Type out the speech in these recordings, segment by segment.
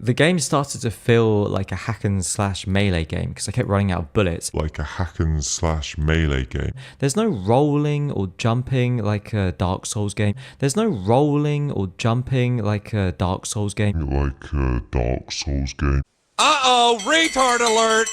The game started to feel like a hack and slash melee game because I kept running out of bullets. Like a hack and slash melee game. There's no rolling or jumping like a Dark Souls game. There's no rolling or jumping like a Dark Souls game. Like a Dark Souls game. Uh-oh, retard alert!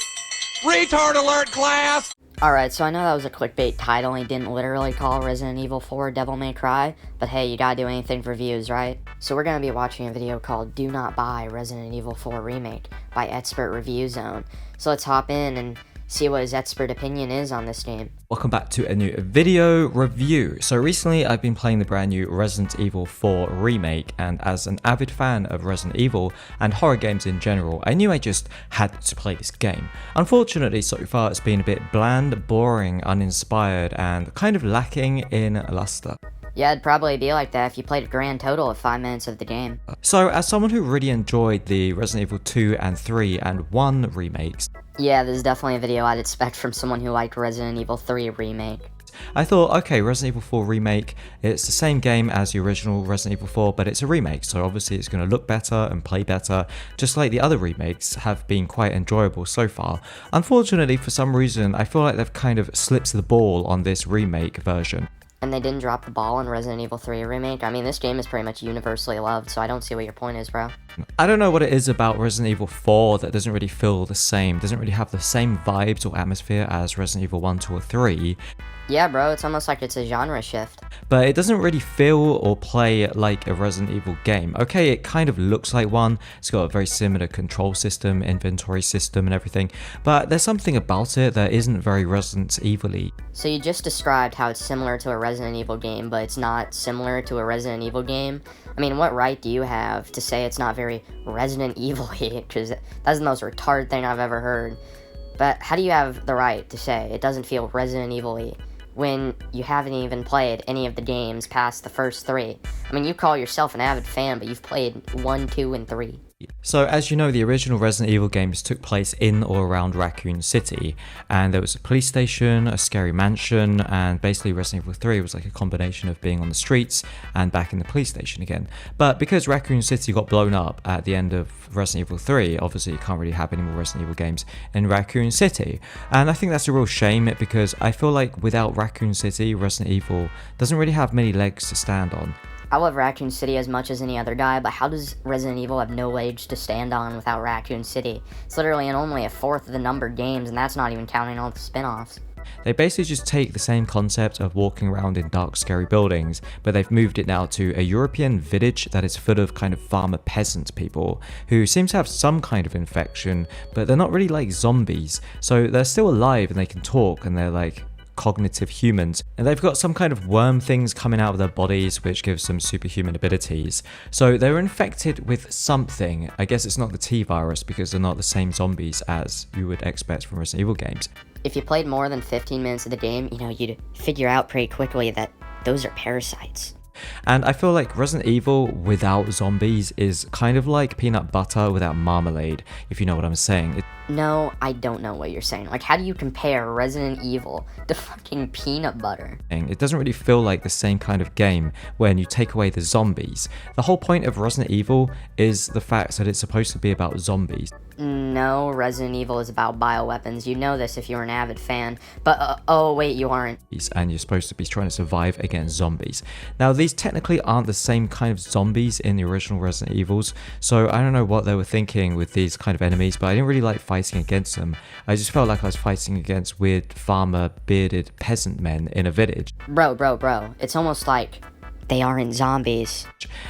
Retard alert, class! Alright, so I know that was a clickbait title and he didn't literally call Resident Evil 4 Devil May Cry, but hey, you gotta do anything for views, right? So we're gonna be watching a video called Do Not Buy Resident Evil 4 Remake by Expert Review Zone. So let's hop in and see what his expert opinion is on this game. Welcome back to a new video review. So recently I've been playing the brand new Resident Evil 4 Remake, and as an avid fan of Resident Evil and horror games in general, I knew I just had to play this game. Unfortunately, so far it's been a bit bland, boring, uninspired, and kind of lacking in luster. Yeah, it'd probably be like that if you played a grand total of 5 minutes of the game. So as someone who really enjoyed the Resident Evil 2 and 3 and 1 remakes, yeah, this is definitely a video I'd expect from someone who liked Resident Evil 3 Remake. I thought, okay, Resident Evil 4 Remake, it's the same game as the original Resident Evil 4, but it's a remake, so obviously it's going to look better and play better, just like the other remakes have been quite enjoyable so far. Unfortunately, for some reason, I feel like they've kind of slipped the ball on this remake version. And they didn't drop the ball in Resident Evil 3 Remake. I mean, this game is pretty much universally loved, so I don't see what your point is, bro. I don't know what it is about Resident Evil 4 that doesn't really feel the same, doesn't really have the same vibes or atmosphere as Resident Evil 1, 2, or 3. Yeah, bro, it's almost like it's a genre shift. But it doesn't really feel or play like a Resident Evil game. Okay, it kind of looks like one. It's got a very similar control system, inventory system, and everything. But there's something about it that isn't very Resident Evil-y. So you just described how it's similar to a Resident Evil game, but it's not similar to a Resident Evil game. I mean, what right do you have to say it's not very Resident Evil-y? Because that's the most retarded thing I've ever heard. But how do you have the right to say it doesn't feel Resident Evil-y when you haven't even played any of the games past the first 3? I mean, you call yourself an avid fan, but you've played 1, 2, and 3. So as you know, the original Resident Evil games took place in or around Raccoon City, and there was a police station, a scary mansion, and basically Resident Evil 3 was like a combination of being on the streets and back in the police station again. But because Raccoon City got blown up at the end of Resident Evil 3, obviously you can't really have any more Resident Evil games in Raccoon City, and I think that's a real shame because I feel like without Raccoon City, Resident Evil doesn't really have many legs to stand on. I love Raccoon City as much as any other guy, but how does Resident Evil have no legs to stand on without Raccoon City? It's literally in only a fourth of the numbered games, and that's not even counting all the spin-offs. They basically just take the same concept of walking around in dark, scary buildings, but they've moved it now to a European village that is full of kind of farmer peasant people who seem to have some kind of infection, but they're not really like zombies. So they're still alive and they can talk and they're like cognitive humans, and they've got some kind of worm things coming out of their bodies which gives them superhuman abilities. So they're infected with something. I guess it's not the T-virus because they're not the same zombies as you would expect from Resident Evil games. If you played more than 15 minutes of the game, you know, you'd figure out pretty quickly that those are parasites. And I feel like Resident Evil without zombies is kind of like peanut butter without marmalade, if you know what I'm saying. No, I don't know what you're saying. Like, how do you compare Resident Evil to fucking peanut butter? It doesn't really feel like the same kind of game when you take away the zombies. The whole point of Resident Evil is the fact that it's supposed to be about zombies. No, Resident Evil is about bioweapons. You know this if you're an avid fan. But, oh wait, you aren't. And you're supposed to be trying to survive against zombies. Now, these technically aren't the same kind of zombies in the original Resident Evils, so I don't know what they were thinking with these kind of enemies, but I didn't really like fighting against them. I just felt like I was fighting against weird farmer, bearded peasant men in a village. Bro, it's almost like they aren't zombies.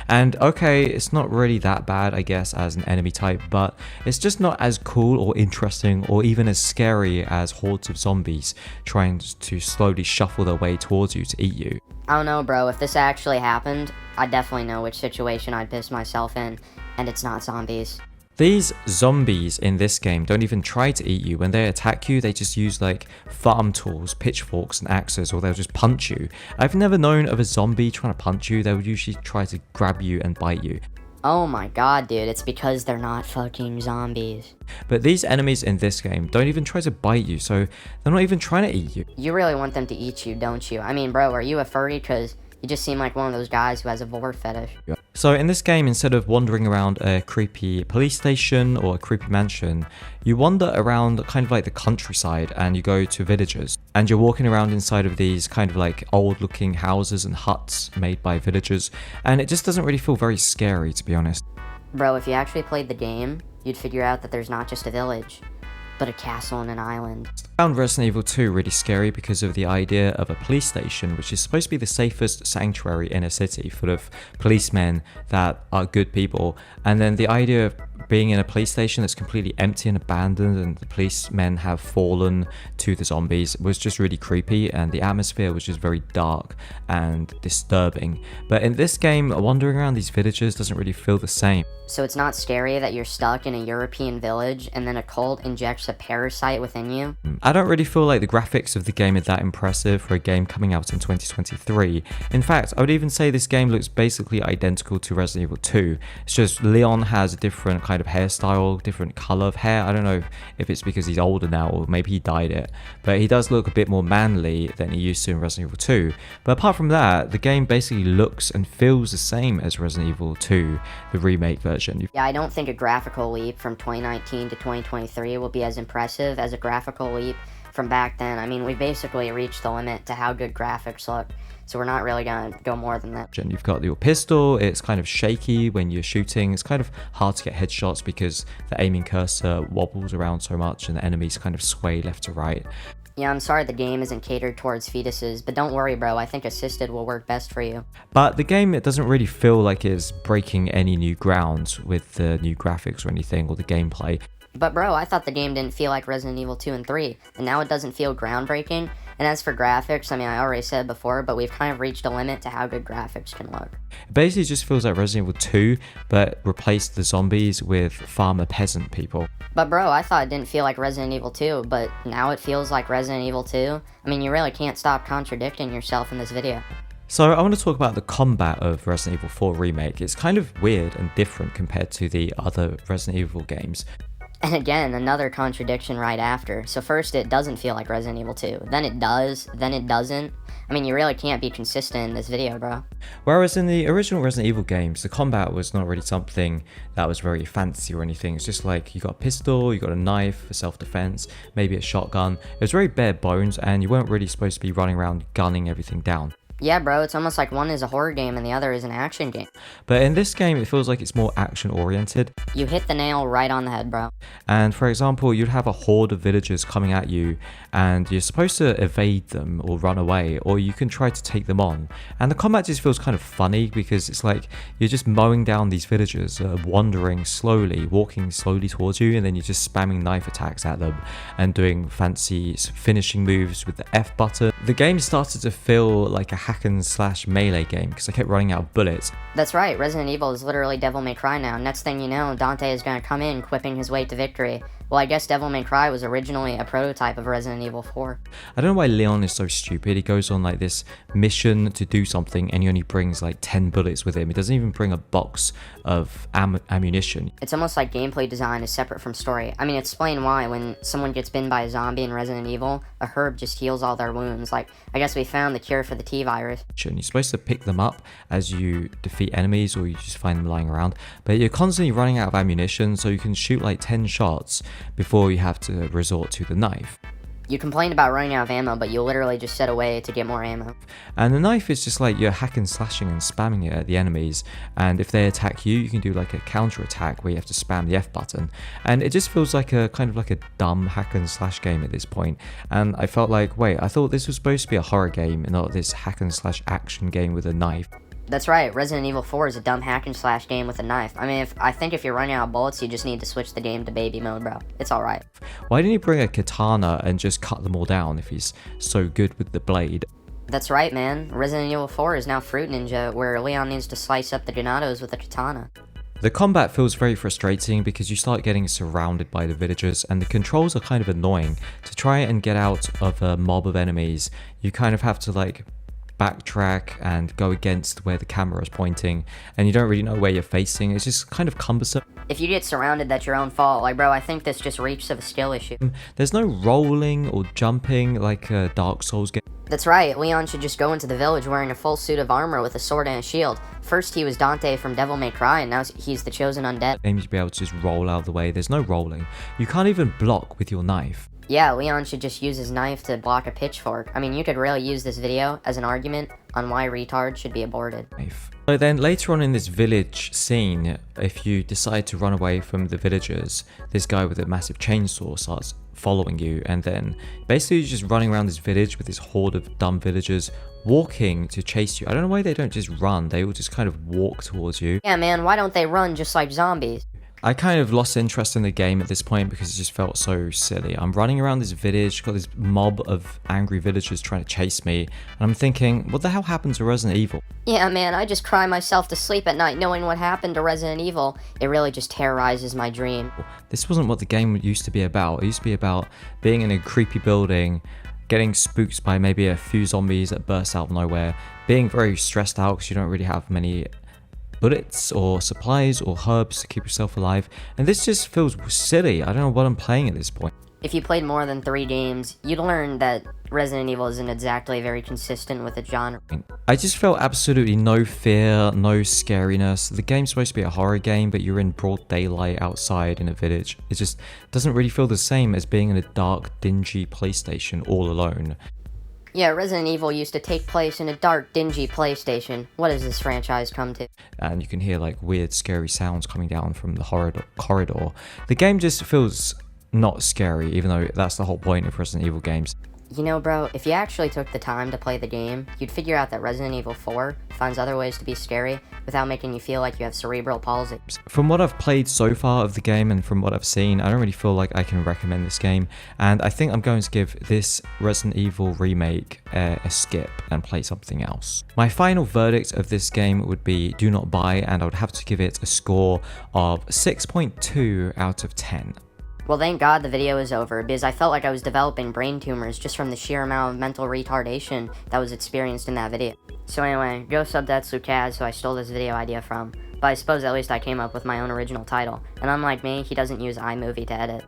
And okay, it's not really that bad, I guess, as an enemy type, but it's just not as cool or interesting or even as scary as hordes of zombies trying to slowly shuffle their way towards you to eat you. I don't know, bro. If this actually happened, I definitely know which situation I'd piss myself in, and it's not zombies. These zombies in this game don't even try to eat you. When they attack you, they just use like farm tools, pitchforks and axes, or they'll just punch you. I've never known of a zombie trying to punch you. They would usually try to grab you and bite you. Oh my god, dude, it's because they're not fucking zombies. But these enemies in this game don't even try to bite you, so they're not even trying to eat you. You really want them to eat you, don't you? I mean, bro, are you a furry? Because you just seem like one of those guys who has a vor fetish. So in this game, instead of wandering around a creepy police station or a creepy mansion, you wander around kind of like the countryside and you go to villages. And you're walking around inside of these kind of like old looking houses and huts made by villagers. And it just doesn't really feel very scary, to be honest. Bro, if you actually played the game, you'd figure out that there's not just a village, but a castle and an island. I found Resident Evil 2 really scary because of the idea of a police station, which is supposed to be the safest sanctuary in a city full of policemen that are good people. And then the idea of being in a police station that's completely empty and abandoned and the policemen have fallen to the zombies was just really creepy, and the atmosphere was just very dark and disturbing. But in this game, wandering around these villages doesn't really feel the same. So it's not scary that you're stuck in a European village and then a cult injects a parasite within you? I don't really feel like the graphics of the game are that impressive for a game coming out in 2023. In fact, I would even say this game looks basically identical to Resident Evil 2. It's just Leon has a different kind of hairstyle, different color of hair. I don't know if it's because he's older now or maybe he dyed it, but he does look a bit more manly than he used to in Resident Evil 2. But apart from that, the game basically looks and feels the same as Resident Evil 2, the remake version. Yeah, I don't think a graphical leap from 2019 to 2023 will be as impressive as a graphical leap from back then. I mean, we basically reached the limit to how good graphics look, so we're not really gonna go more than that. You've got your pistol, it's kind of shaky when you're shooting, it's kind of hard to get headshots because the aiming cursor wobbles around so much and the enemies kind of sway left to right. Yeah, I'm sorry the game isn't catered towards fetuses, but don't worry, bro, I think assisted will work best for you. But the game, it doesn't really feel like it's breaking any new ground with the new graphics or anything, or the gameplay. But bro, I thought the game didn't feel like Resident Evil 2 and 3, and now it doesn't feel groundbreaking. And as for graphics, I mean, I already said before, but we've kind of reached a limit to how good graphics can look. It basically just feels like Resident Evil 2, but replaced the zombies with farmer peasant people. But bro, I thought it didn't feel like Resident Evil 2, but now it feels like Resident Evil 2. I mean, you really can't stop contradicting yourself in this video. So I want to talk about the combat of Resident Evil 4 Remake. It's kind of weird and different compared to the other Resident Evil games. And again, another contradiction right after. So first it doesn't feel like Resident Evil 2, then it does, then it doesn't. I mean, you really can't be consistent in this video, bro. Whereas in the original Resident Evil games, the combat was not really something that was very fancy or anything. It's just like you got a pistol, you got a knife for self-defense, maybe a shotgun. It was very bare bones and you weren't really supposed to be running around gunning everything down. Yeah, bro, it's almost like one is a horror game and the other is an action game. But in this game, it feels like it's more action-oriented. You hit the nail right on the head, bro. And for example, you'd have a horde of villagers coming at you and you're supposed to evade them or run away, or you can try to take them on. And the combat just feels kind of funny because it's like you're just mowing down these villagers, wandering slowly, walking slowly towards you, and then you're just spamming knife attacks at them and doing fancy finishing moves with the F button. The game started to feel like a hack and slash melee game because I kept running out of bullets. That's right, Resident Evil is literally Devil May Cry now. Next thing you know, Dante is gonna come in quipping his way to victory. Well, I guess Devil May Cry was originally a prototype of Resident Evil 4. I don't know why Leon is so stupid. He goes on like this mission to do something and he only brings like 10 bullets with him. He doesn't even bring a box of ammunition. It's almost like gameplay design is separate from story. I mean, explain why when someone gets bitten by a zombie in Resident Evil, a herb just heals all their wounds. Like, I guess we found the cure for the T-virus. You're supposed to pick them up as you defeat enemies or you just find them lying around. But you're constantly running out of ammunition, so you can shoot like 10 shots before you have to resort to the knife. You complained about running out of ammo, but you literally just set away to get more ammo. And the knife is just like you're hacking, slashing and spamming it at the enemies, and if they attack you, you can do like a counter attack where you have to spam the F button, and it just feels like a kind of like a dumb hack and slash game at this point. And I felt like, wait, I thought this was supposed to be a horror game and not this hack and slash action game with a knife. That's right, Resident Evil 4 is a dumb hack and slash game with a knife. I mean, I think if you're running out of bullets, you just need to switch the game to baby mode, bro. It's alright. Why didn't he bring a katana and just cut them all down if he's so good with the blade? That's right, man. Resident Evil 4 is now Fruit Ninja, where Leon needs to slice up the donatos with a katana. The combat feels very frustrating because you start getting surrounded by the villagers and the controls are kind of annoying. To try and get out of a mob of enemies, you kind of have to like backtrack and go against where the camera is pointing, and you don't really know where you're facing. It's just kind of cumbersome. If you get surrounded, that's your own fault. Like, bro, I think this just reeks of a skill issue. There's no rolling or jumping like a Dark Souls game. That's right, Leon should just go into the village wearing a full suit of armor with a sword and a shield. First he was Dante from Devil May Cry, and now he's the chosen undead. Aim to be able to just roll out of the way. There's no rolling. You can't even block with your knife. Yeah, Leon should just use his knife to block a pitchfork. I mean, you could really use this video as an argument on why retards should be aborted. So then later on in this village scene, if you decide to run away from the villagers, this guy with a massive chainsaw starts following you, and then basically you're just running around this village with this horde of dumb villagers walking to chase you. I don't know why they don't just run, they will just kind of walk towards you. Yeah, man, why don't they run just like zombies? I kind of lost interest in the game at this point because it just felt so silly. I'm running around this village, got this mob of angry villagers trying to chase me, and I'm thinking, what the hell happened to Resident Evil? Yeah, man, I just cry myself to sleep at night knowing what happened to Resident Evil. It really just terrorizes my dream. This wasn't what the game used to be about. It used to be about being in a creepy building, getting spooked by maybe a few zombies that burst out of nowhere, being very stressed out because you don't really have many bullets or supplies or herbs to keep yourself alive, and this just feels silly. I don't know what I'm playing at this point. If you played more than 3 games, you'd learn that Resident Evil isn't exactly very consistent with the genre. I just felt absolutely no fear, no scariness. The game's supposed to be a horror game, but you're in broad daylight outside in a village. It just doesn't really feel the same as being in a dark, dingy PlayStation all alone. Yeah, Resident Evil used to take place in a dark, dingy PlayStation. What has this franchise come to? And you can hear like weird, scary sounds coming down from the corridor. The game just feels not scary, even though that's the whole point of Resident Evil games. You know, bro, if you actually took the time to play the game, you'd figure out that Resident Evil 4 finds other ways to be scary without making you feel like you have cerebral palsy. From what I've played so far of the game and from what I've seen, I don't really feel like I can recommend this game, and I think I'm going to give this Resident Evil remake a skip and play something else. My final verdict of this game would be do not buy, and I would have to give it a score of 6.2 out of 10. Well, thank God the video is over, because I felt like I was developing brain tumors just from the sheer amount of mental retardation that was experienced in that video. So anyway, go sub that Kaz who I stole this video idea from, but I suppose at least I came up with my own original title, and unlike me, he doesn't use iMovie to edit.